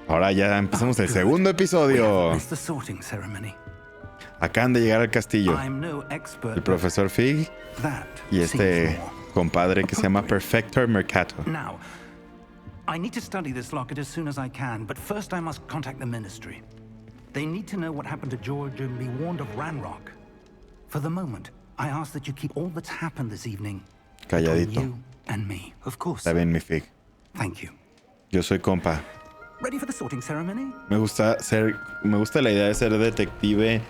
Ahora ya empezamos el segundo episodio. Acaban de llegar al castillo el profesor Fig y este compadre que se llama Perfector Mercato. Now, I need to study this locket as soon as I can, but first I must contact the ministry. They need to know what happened to George and be warned of Ranrock. For the moment, I ask that you keep all that's happened this evening Calladito. between you and me, of course. Está bien, mi Fig. Thank you. Yo soy compa. Ready for the sorting ceremony? Me gusta la idea de ser detective,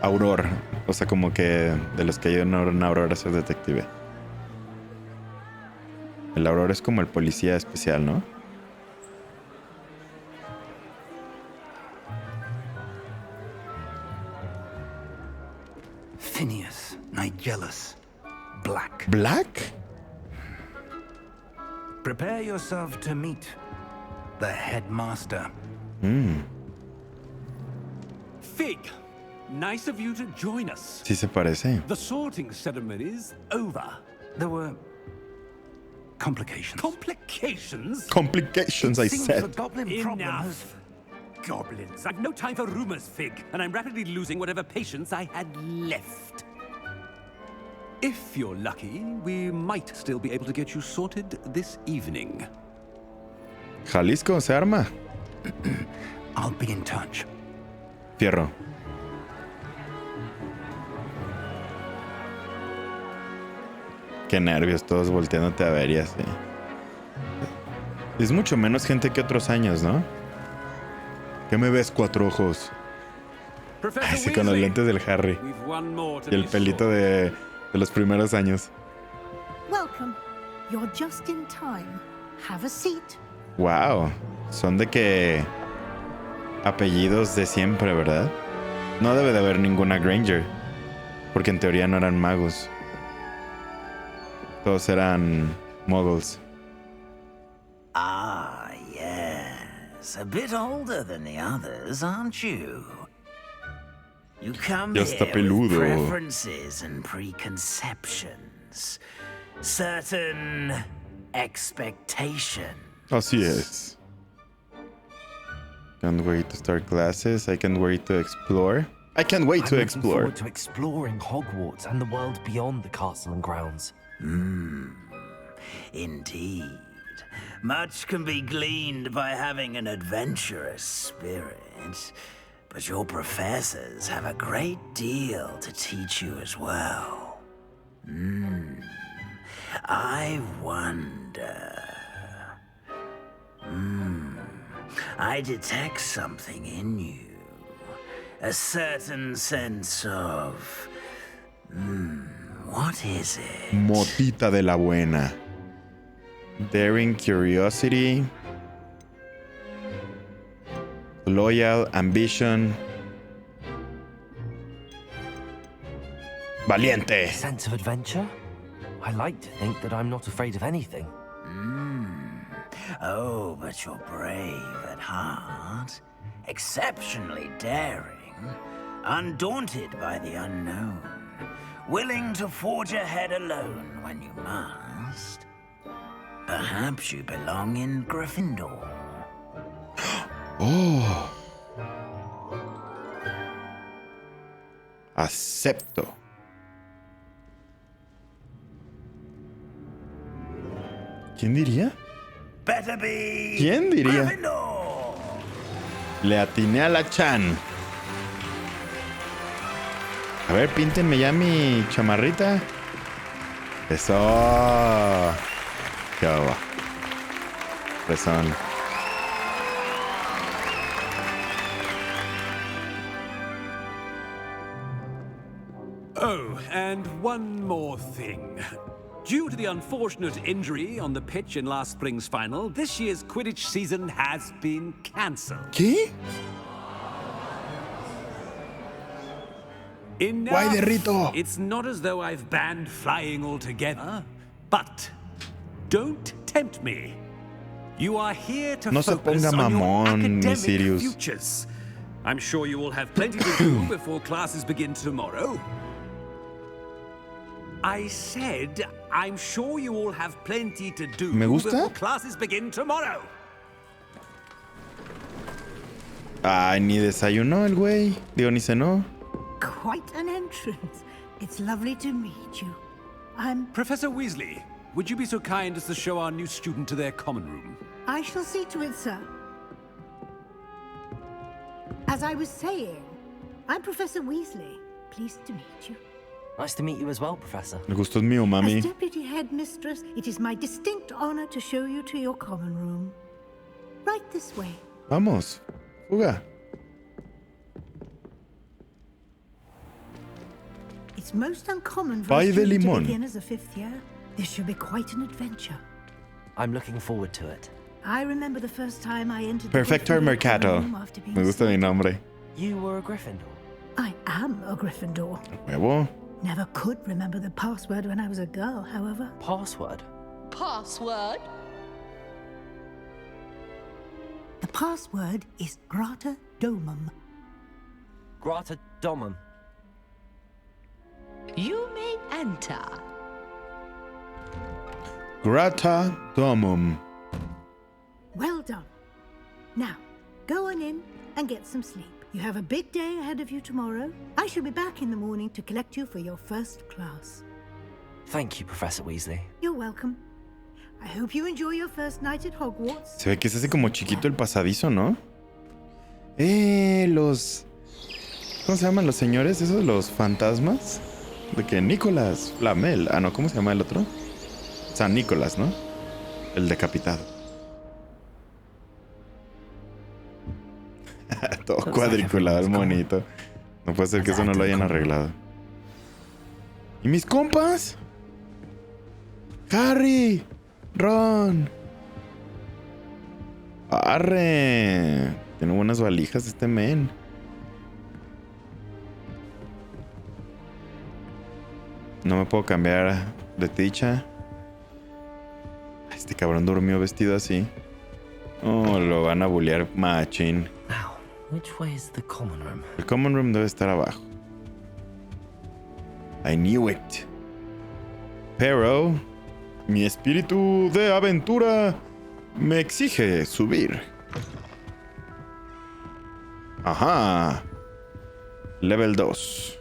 Auror. O sea, como que de los que ayudan a Aurora a ser detective. El Auror es como el policía especial, ¿no? Phineas, Nigellus, Black. ¿Black? Prepare yourself to meet the headmaster. Fig, nice of you to join us. Sí se parece. The sorting ceremony's over. There were complications. Complications? Complications, I Seems said. the goblin problem has... Enough. Goblins. I've no time for rumors, Fig, and I'm rapidly losing whatever patience I had left. If you're lucky, we might still be able to get you sorted this evening. Jalisco se arma. I'll be in touch. Fierro. Qué nervios, todos volteándote a ver y así. Es mucho menos gente que otros años, ¿no? ¿Qué me ves, cuatro ojos? Así con los lentes del Harry. Y el pelito de los primeros años. Welcome. You're just in time. Have a seat. Wow. Son de que... apellidos de siempre, ¿verdad? No debe de haber ninguna Granger. Porque en teoría no eran magos. Todos eran muggles. Ah, yes. A bit older than the others, aren't you? You come Ya está here with peludo. preferences and preconceptions. Certain expectations. Así es. Can't wait to start classes. I can't wait to explore. I can't wait to I'm looking explore. forward to exploring Hogwarts and the world beyond the castle and grounds. Indeed. Much can be gleaned by having an adventurous spirit. But your professors have a great deal to teach you as well. I wonder... I detect something in you. A certain sense of... what is it? Motita de la buena. Daring curiosity. Loyal ambition. Valiente. Sense of adventure? I like to think that I'm not afraid of anything. Oh, but you're brave at heart. Exceptionally daring. Undaunted by the unknown. Willing to forge ahead alone when you must. Perhaps you belong in Gryffindor. Oh. Acepto. ¿Quién diría? Better be ¿Quién diría? Gryffindor. Le atiné a la Chan. A ver, píntenme ya mi chamarrita. Eso. Qué va. Rezón. Oh, and one more thing. Due to the unfortunate injury on the pitch in last spring's final, this year's Quidditch season has been cancelled. ¿Qué? Enough. Guay de Rito. It's not as though I've banned flying altogether, but don't tempt me. You are here to No se focus ponga on your mamón, mi academic Sirius. futures. I'm sure you will have plenty to do before classes begin tomorrow. I said, I'm sure you all have plenty to do ¿Me gusta? before classes begin tomorrow. Ay, ni desayunó el güey. Digo, ni cenó. Quite an entrance. It's lovely to meet you. I'm... Professor Weasley, would you be so kind as to show our new student to their common room? I shall see to it, sir. As I was saying, I'm Professor Weasley. Pleased to meet you. Nice to meet you as well, Professor. El gusto es mío, mami. As Deputy Headmistress, it is my distinct honor to show you to your common room. Right this way. Vamos. Fuga. It's most uncommon for Pay a de student to limón. begin as a fifth year. This should be quite an adventure. I'm looking forward to it. I remember the first time I entered Perfector the Mercato. room after being Me gusta mi nombre. You were a Gryffindor. I am a Gryffindor. Huevo. Never could remember the password when I was a girl, however. Password? Password? The password is Grata Domum. Grata Domum. You may enter. Grata Domum. Well done. Now, go on in and get some sleep. You have a big day ahead of you tomorrow. I shall be back in the morning to collect you for your first class. Thank you, Professor Weasley. You're welcome. I hope you enjoy your first night at Hogwarts. Se ve que es así como chiquito el pasadizo, ¿no? Los... ¿Cómo se llaman los señores? ¿Esos los fantasmas? De que Nicolás Flamel. Ah, no, ¿cómo se llama el otro? San Nicolás, ¿no? El decapitado. Todo cuadriculado, el monito. No puede ser que eso no lo hayan arreglado. ¿Y mis compas? Harry, Ron. Arre. Tiene buenas valijas este men. No me puedo cambiar de ticha. Este cabrón durmió vestido así. Oh, lo van a bullear machín. Now, which way is the common room? El common room debe estar abajo. I knew it. Pero mi espíritu de aventura me exige subir. Ajá. Level 2.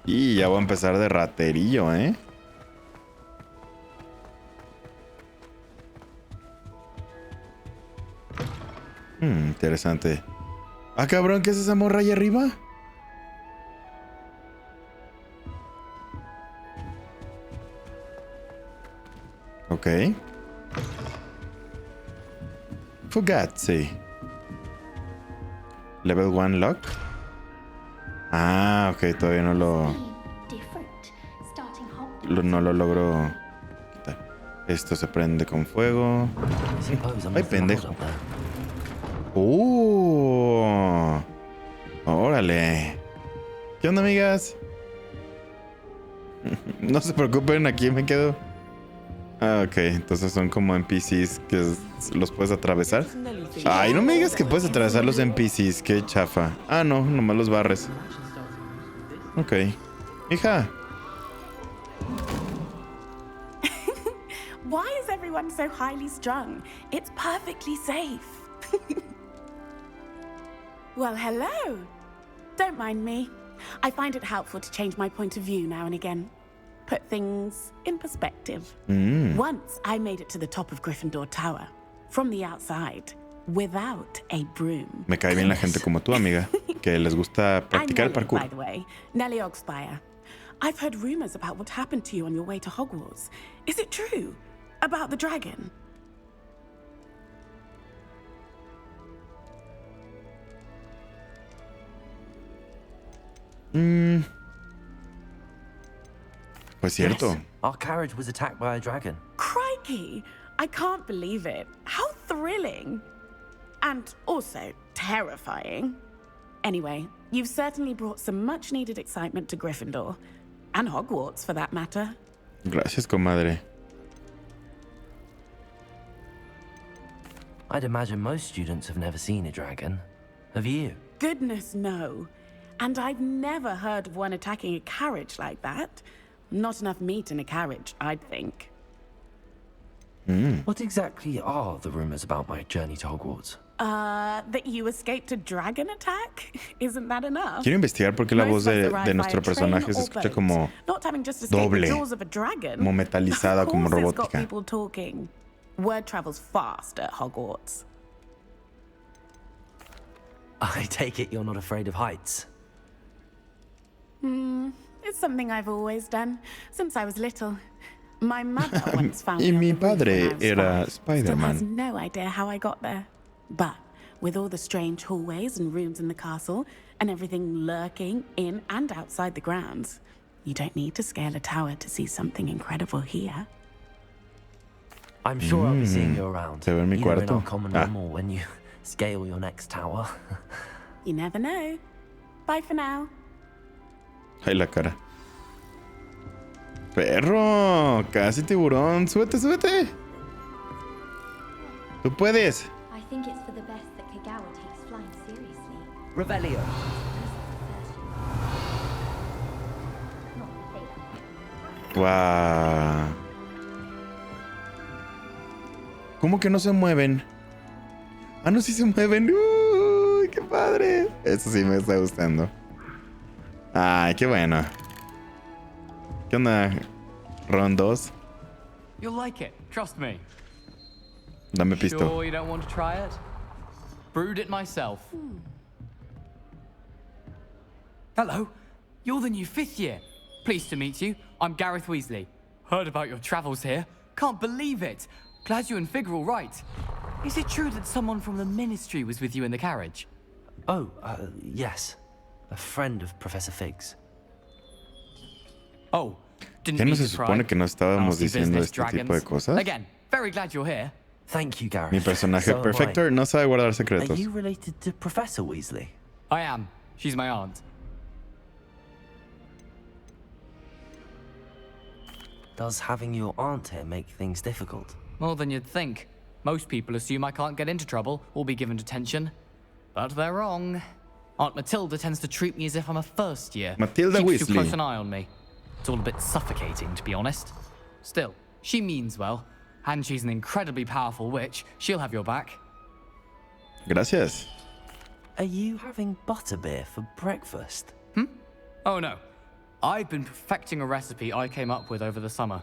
Y ya voy a empezar de raterillo, ¿eh? Interesante. Ah, cabrón, ¿qué es esa morra ahí arriba? Ok. Fugazi. Level 1 lock. Ah, ok, todavía no no lo logro quitar. Esto se prende con fuego. Ay, pendejo. Órale. ¿Qué onda, amigas? No se preocupen, aquí me quedo. Ah, ok, entonces son como NPCs que los puedes atravesar. Ay, no me digas que puedes atravesar los NPCs, qué chafa. Ah, no, nomás los barres. Ok. Hija. Why is everyone so highly strung? It's perfectly safe. Well, hello. Don't mind me. I find it helpful to change my point of view now and again. Put things in perspective. Once I made it to the top of Gryffindor Tower, from the outside, without a broom. Me cae bien la gente como tú, amiga, que les gusta practicar I'm Nellie, parkour. by the way, Nellie Ogspire. I've heard rumors about what happened to you on your way to Hogwarts. Is it true? About the dragon? Pues cierto. Yes, our carriage was attacked by a dragon. Crikey! I can't believe it. How thrilling! And also terrifying. Anyway, you've certainly brought some much-needed excitement to Gryffindor. And Hogwarts, for that matter. Gracias, comadre. I'd imagine most students have never seen a dragon. Have you? Goodness, no. And I've never heard of one attacking a carriage like that. Not enough meat in a carriage, I'd think. What exactly are the rumors about my journey to Hogwarts? That you escaped a dragon attack? Isn't that enough? Quiero investigar por qué la voz de nuestro personaje se escucha como doble, como metalizada, como robótica. Word travels fast at Hogwarts. I take it you're not afraid of heights. It's something I've always done since I was little. My mother once found Y me mi on the roof padre when I was era 5. Still has Spider-Man. no idea how I got there. But with all the strange hallways and rooms in the castle, and everything lurking in and outside the grounds, you don't need to scale a tower to see something incredible here. I'm sure I'll be seeing you around. ¿Se ve en mi either in cuarto? our common room or when you scale your next tower. You never know. Bye for now. Ay, la cara. Perro, casi tiburón. Súbete, súbete. Tú puedes. I think it's for the best that Kagawa takes flying seriously. Revelio. Wow. ¿Cómo que no se mueven? Ah, no, sí se mueven. ¡Uy, qué padre! Eso sí me está gustando. Ay, qué bueno. ¿Qué onda, Ron 2? You'll like it, trust me. Dame pisto. Sure you don't want to try it? Brewed it myself. Hello, you're the new 5th year. Pleased to meet you. I'm Gareth Weasley. Heard about your travels here. Can't believe it. Glad you and Fig are all right. Is it true that someone from the Ministry was with you in the carriage? Oh, yes. A friend of Professor Fig's. Oh, didn't ¿Qué no mean se to pry. supone que no estábamos Nasty diciendo business, este tipo de dragons. cosas? Again, very glad you're here. Thank you, Gareth. Mi personaje So am I. Perfector no sabe guardar Are secretos. you related to Professor Weasley? I am. She's my aunt. Does having your aunt here make things difficult? More than you'd think. Most people assume I can't get into trouble or be given detention. But they're wrong. Aunt Matilda tends to treat me as if I'm a first year. Matilda Keeps too Weasley. close an eye on me. It's all a bit suffocating, to be honest. Still, she means well. And she's an incredibly powerful witch. She'll have your back. Gracias. Are you having butterbeer for breakfast? Oh no. I've been perfecting a recipe I came up with over the summer.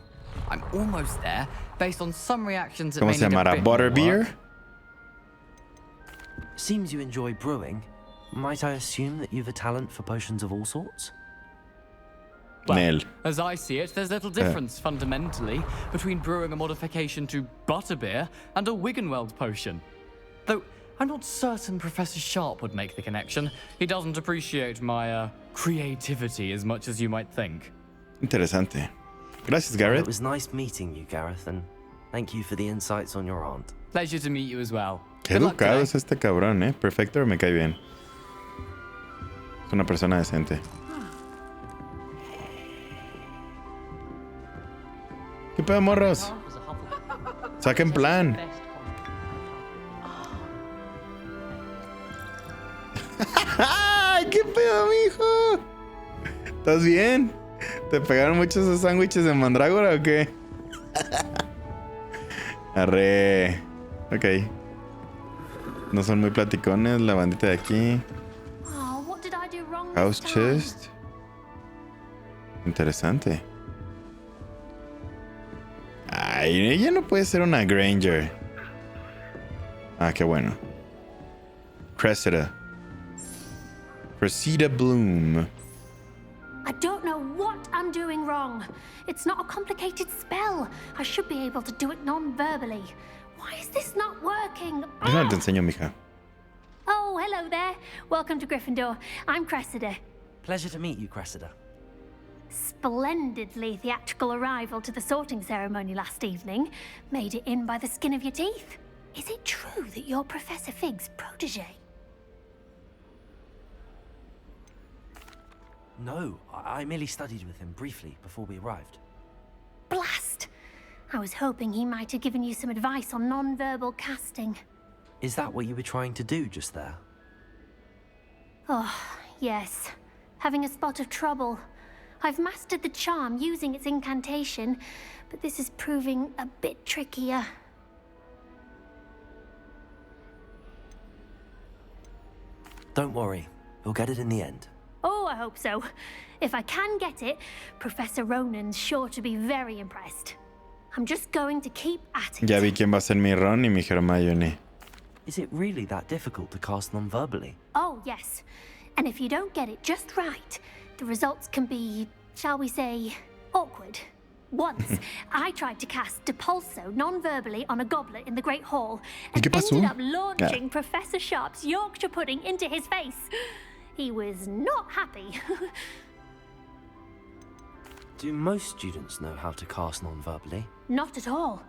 I'm almost there, based on some reactions that ¿Cómo may se need a llamará? bit more Butterbeer? work. Seems you enjoy brewing. Might I assume that you've a talent for potions of all sorts? Well, Nel. as I see it, there's little difference fundamentally between brewing a modification to butterbeer and a Wiggenweld potion. Though I'm not certain Professor Sharp would make the connection. He doesn't appreciate my creativity as much as you might think. Interesante. Gracias, It Garrett. was nice meeting you, Gareth, and thank you for the insights on your aunt. Pleasure to meet you as well. Qué Good luck educado today. es este cabrón, ¿eh? Perfector me cae bien. Es una persona decente. ¿Qué pedo, morros? Saquen plan. ¡Ay, qué pedo, mijo! ¿Estás bien? ¿Te pegaron muchos esos sándwiches de mandrágora o qué? Arre. Ok. No son muy platicones la bandita de aquí. Oh, what did I do wrong House this time? chest. Interesante. Ay, ella no puede ser una Granger. Ah, qué bueno. Cressida. Cressida Bloom. I don't know what I'm doing wrong. It's not a complicated spell. I should be able to do it non-verbally. Why is this not working? Déjame te enseño, mija. Oh, hello there. Welcome to Gryffindor. I'm Cressida. Pleasure to meet you, Cressida. Splendidly theatrical arrival to the sorting ceremony last evening. Made it in by the skin of your teeth. Is it true that you're Professor Fig's protege? No, I merely studied with him briefly before we arrived. Blast! I was hoping he might have given you some advice on non-verbal casting. Is that what you were trying to do just there? Oh, yes. Having a spot of trouble. I've mastered the charm using its incantation, but this is proving a bit trickier. Don't worry, you'll get it in the end. Oh, I hope so. If I can get it, Professor Ronan's sure to be very impressed. I'm just going to keep at it. Ya vi quién va a ser mi Ron y mi Hermione. Is it really that difficult to cast non-verbally? Oh, yes. And if you don't get it just right, the results can be, shall we say, awkward. Once, I tried to cast Depulso non-verbally on a goblet in the Great Hall and ended up launching Professor Sharp's Yorkshire pudding into his face. He was not happy. Do most students know how to cast non-verbally? Not at all.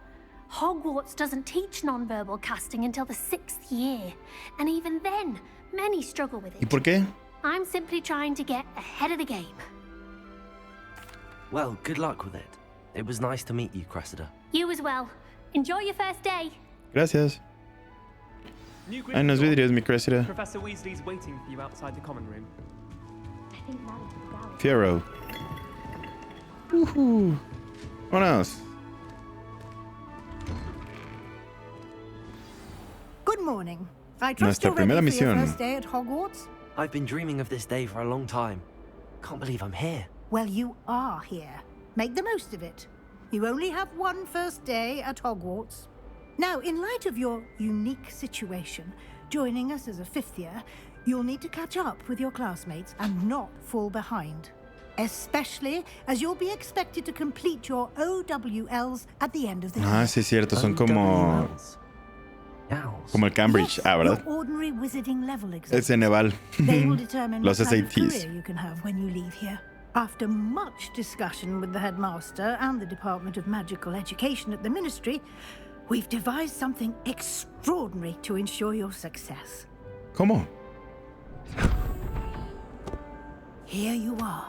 Hogwarts doesn't teach non-verbal casting until the 6th year. And even then, many struggle with it. ¿Y por qué? I'm simply trying to get ahead of the game. Well, good luck with it. It was nice to meet you, Cressida. You as well. Enjoy your first day. Gracias. Ay, nos vidrios, mi Cressida. Professor Weasley's waiting for you outside the common room. I think that is the gallery. Fiero. Vámonos. Good morning. I trust Nuestra you're ready primera for your misión. first day at Hogwarts? I've been dreaming of this day for a long time. Can't believe I'm here. Well, you are here. Make the most of it. You only have one first day at Hogwarts. Now, in light of your unique situation, joining us as a 5th year, you'll need to catch up with your classmates and not fall behind. Especially as you'll be expected to complete your OWLs at the end of the year. Ah, sí, es cierto. Son como el Cambridge. Yes, Ah, ¿verdad? your ordinary wizarding level El exams. Ceneval. They will determine Los what kind of SATs. career you can have when you leave here. After much discussion with the headmaster and the Department of Magical Education at the Ministry, we've devised something extraordinary to ensure your success. ¿Cómo? Here you are.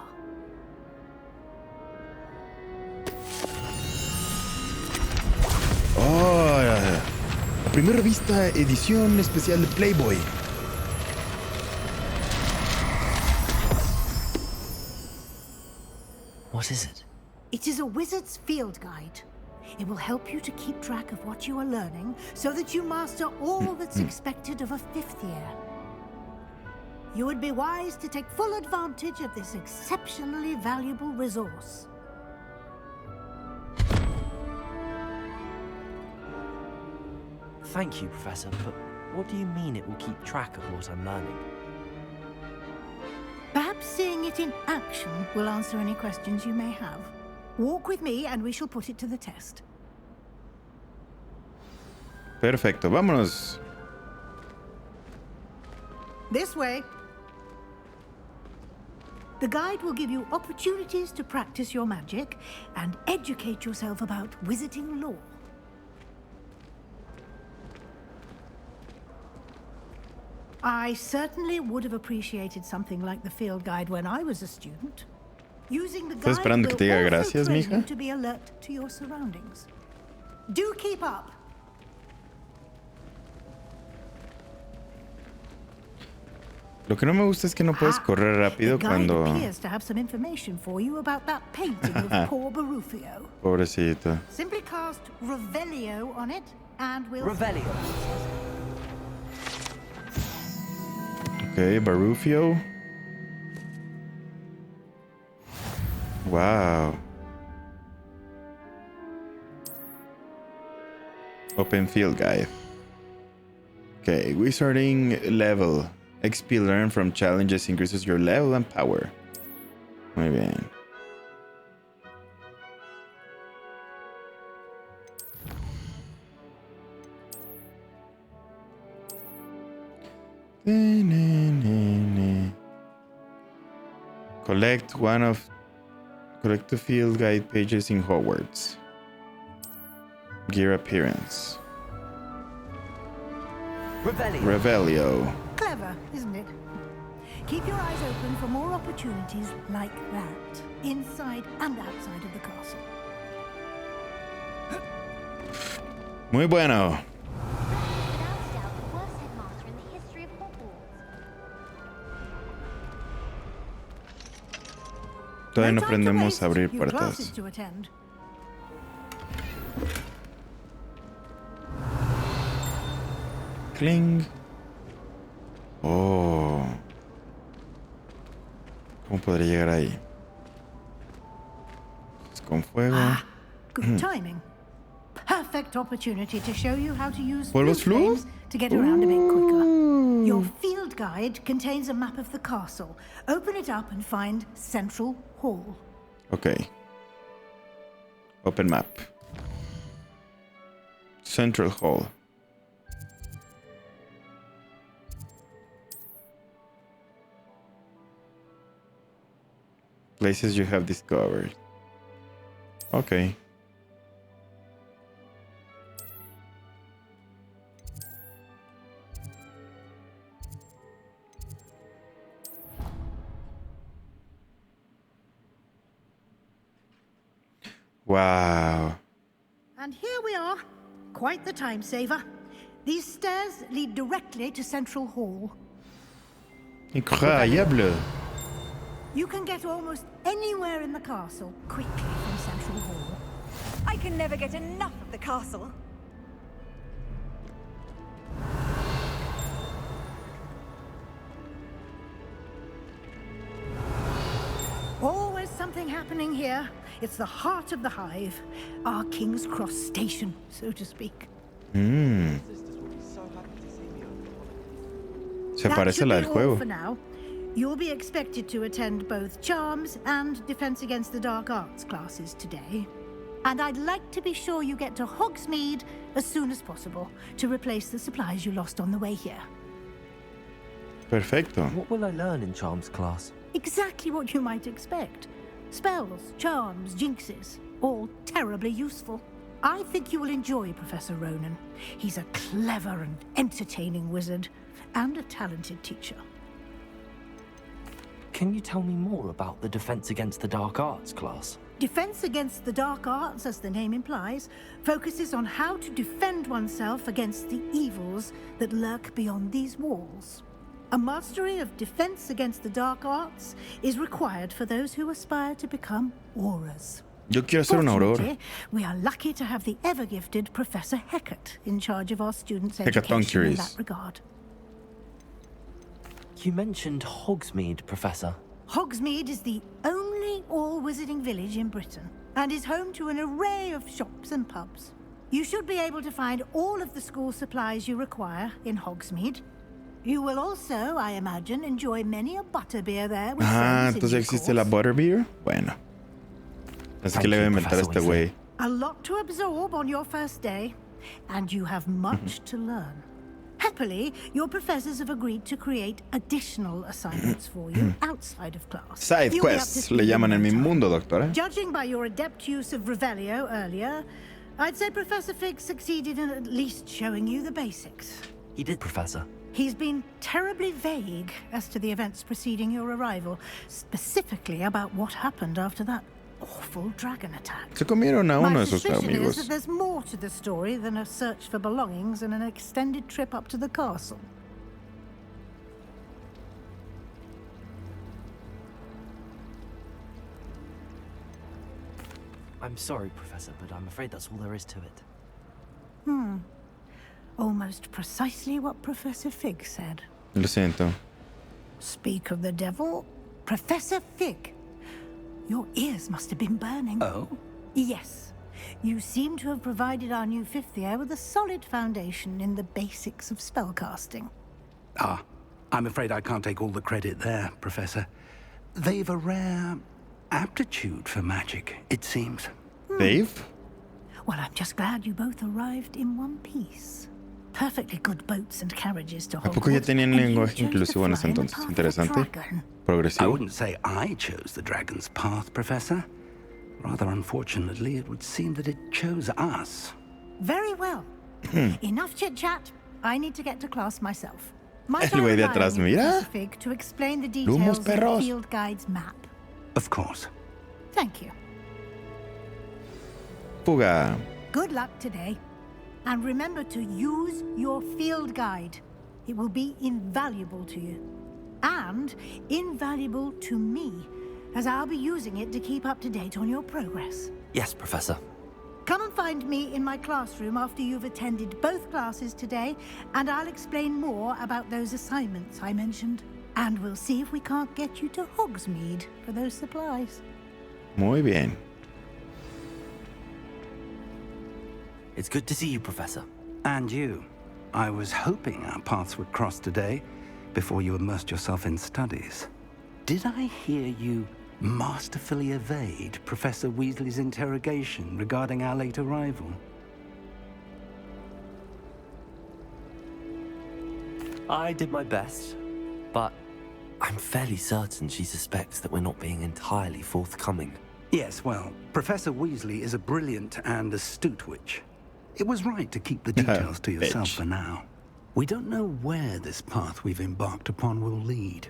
Oh, la primera revista edición especial de Playboy. What is it? It is a wizard's field guide. It will help you to keep track of what you are learning so that you master all that's expected of a 5th year. You would be wise to take full advantage of this exceptionally valuable resource. Thank you, Professor, but what do you mean it will keep track of what I'm learning? Perhaps seeing it in action will answer any questions you may have. Walk with me and we shall put it to the test. Perfecto, vámonos. This way. The guide will give you opportunities to practice your magic and educate yourself about wizarding lore. I certainly would have appreciated something like the field guide when I was a student. Using the guide esperando que te diga will also gracias, train mija? you to be alert to your surroundings. Do keep up. Lo que no me gusta es que no puedes correr rápido The guide cuando... appears to have some information for you about that painting of poor Barufio. Pobrecito. Simply cast Revelio on it and we'll... Revelio. Ok, Barufio. Wow. Open field guide. Okay, wizarding level. XP learned from challenges increases your level and power. Muy bien. Collect the field guide pages in Hogwarts. Gear appearance. Revelio. Clever, isn't it? Keep your eyes open for more opportunities like that, inside and outside of the castle. Muy bueno. Without doubt, the worst headmaster in the history of Hogwarts. Todavía no No time to aprendemos waste. a abrir You've puertas. classes to attend. Cling. Oh. ¿Cómo podría llegar ahí? Es con fuego. Good timing. Perfect opportunity to show you how to use ¿Polvos flue flu? flames to get around a bit quicker. Your field guide contains a map of the castle. Open it up and find Central Hall. Ok. Open map. Central Hall. Places you have discovered. Ok. Wow. And here we are. Quite the time saver. These stairs lead directly to Central Hall. Incroyable. You can get almost anywhere in the castle quickly from Central Hall. I can never get enough of the castle. Always something happening here. It's the heart of the hive. Our King's Cross station, so to speak. Se parece a la del For juego. now, you'll be expected to attend both Charms and Defense Against the Dark Arts classes today. And I'd like to be sure you get to Hogsmeade as soon as possible to replace the supplies you lost on the way here. Perfecto. What will I learn in Charms class? Exactly what you might expect. Spells, charms, jinxes, all terribly useful. I think you will enjoy Professor Ronan. He's a clever and entertaining wizard, and a talented teacher. Can you tell me more about the Defense Against the Dark Arts class? Defense Against the Dark Arts, as the name implies, focuses on how to defend oneself against the evils that lurk beyond these walls. A mastery of Defense Against the Dark Arts is required for those who aspire to become auras. Yo quiero ser una aurora. Fortunately, we are lucky to have the ever-gifted Professor Hecat in charge of our students' Hecatonchires. education in that regard. You mentioned Hogsmeade, Professor. Hogsmeade is the only all-wizarding village in Britain and is home to an array of shops and pubs. You should be able to find all of the school supplies you require in Hogsmeade. You will also, I imagine, enjoy many a butterbeer there with Ah, friends in entonces due existe course. la butterbeer. Bueno. Así que le voy a inventar a este güey. A lot to absorb on your first day, and you have much to learn. Happily, your professors have agreed to create additional assignments for you outside of class. Side You'll be up to quests speed le llaman en mi no time. mundo, doctora. Judging by your adept use of Revelio earlier, I'd say Professor Fig succeeded in at least showing you the basics. He did, Professor. He's been terribly vague as to the events preceding your arrival, specifically about what happened after that awful dragon attack. Se comieron a uno My de sus suspicion is amigos. that there's more to the story than a search for belongings and an extended trip up to the castle. I'm sorry, Professor, but I'm afraid that's all there is to it. Almost precisely what Professor Fig said. Lo siento. Speak of the devil, Professor Fig. Your ears must have been burning. Oh? Yes. You seem to have provided our new fifth year with a solid foundation in the basics of spellcasting. Ah, I'm afraid I can't take all the credit there, Professor. They've a rare aptitude for magic, it seems. Dave? Well, I'm just glad you both arrived in one piece. Perfectly good boats and carriages to ¿A poco ya Hogwarts, tenían and you lenguaje chose to inclusivo en ese fly in the entonces? path of a Interesante. dragon. I Progresivo. wouldn't say I chose the dragon's path, Professor. Rather unfortunately, it would seem that it chose us. Very well. Enough chit-chat. I need to get to class myself. Might El I güey de rely on atrás, you, mira. Professor Fig, to explain the Lumos details of the perros. field guide's map? Of course. Thank you. Fuga. Good luck today. And remember to use your field guide. It will be invaluable to you. And invaluable to me, as I'll be using it to keep up to date on your progress. Yes, Professor. Come and find me in my classroom after you've attended both classes today, and I'll explain more about those assignments I mentioned. And we'll see if we can't get you to Hogsmeade for those supplies. Muy bien. It's good to see you, Professor. And you. I was hoping our paths would cross today, before you immersed yourself in studies. Did I hear you masterfully evade Professor Weasley's interrogation regarding our late arrival? I did my best, but I'm fairly certain she suspects that we're not being entirely forthcoming. Yes, well, Professor Weasley is a brilliant and astute witch. It was right to keep the details to yourself for now. We don't know where this path we've embarked upon will lead.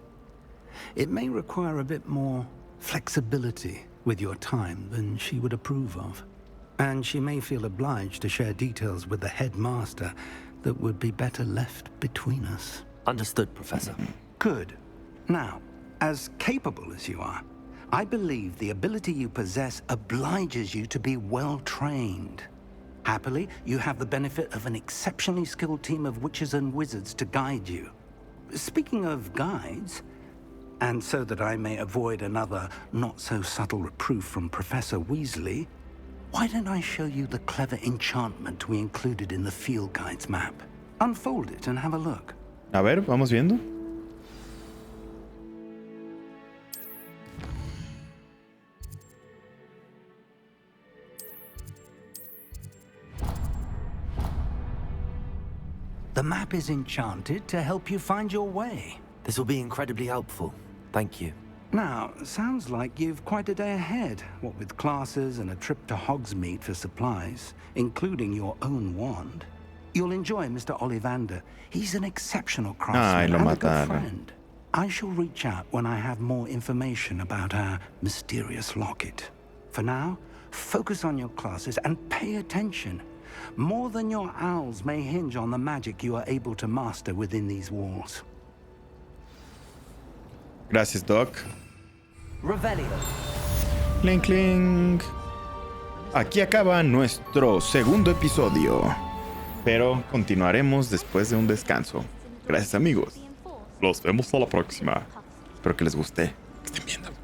It may require a bit more flexibility with your time than she would approve of. And she may feel obliged to share details with the headmaster that would be better left between us. Understood, Professor. Good. Now, as capable as you are, I believe the ability you possess obliges you to be well trained. Happily, you have the benefit of an exceptionally skilled team of witches and wizards to guide you. Speaking of guides, and so that I may avoid another not-so-subtle reproof from Professor Weasley, why don't I show you the clever enchantment we included in the field guide's map? Unfold it and have a look. A ver, vamos viendo. The map is enchanted to help you find your way. This will be incredibly helpful. Thank you. Now, sounds like you've quite a day ahead, what with classes and a trip to Hogsmeade for supplies, including your own wand. You'll enjoy Mr. Ollivander. He's an exceptional craftsman and a good friend. I shall reach out when I have more information about our mysterious locket. For now, focus on your classes and pay attention. More than your owls may hinge on the magic you are able to master within these walls. Gracias, Doc. Revelio. Clink, clink. Aquí acaba nuestro segundo episodio. Pero continuaremos después de un descanso. Gracias, amigos. Los vemos a la próxima. Espero que les guste. Que estén viendo.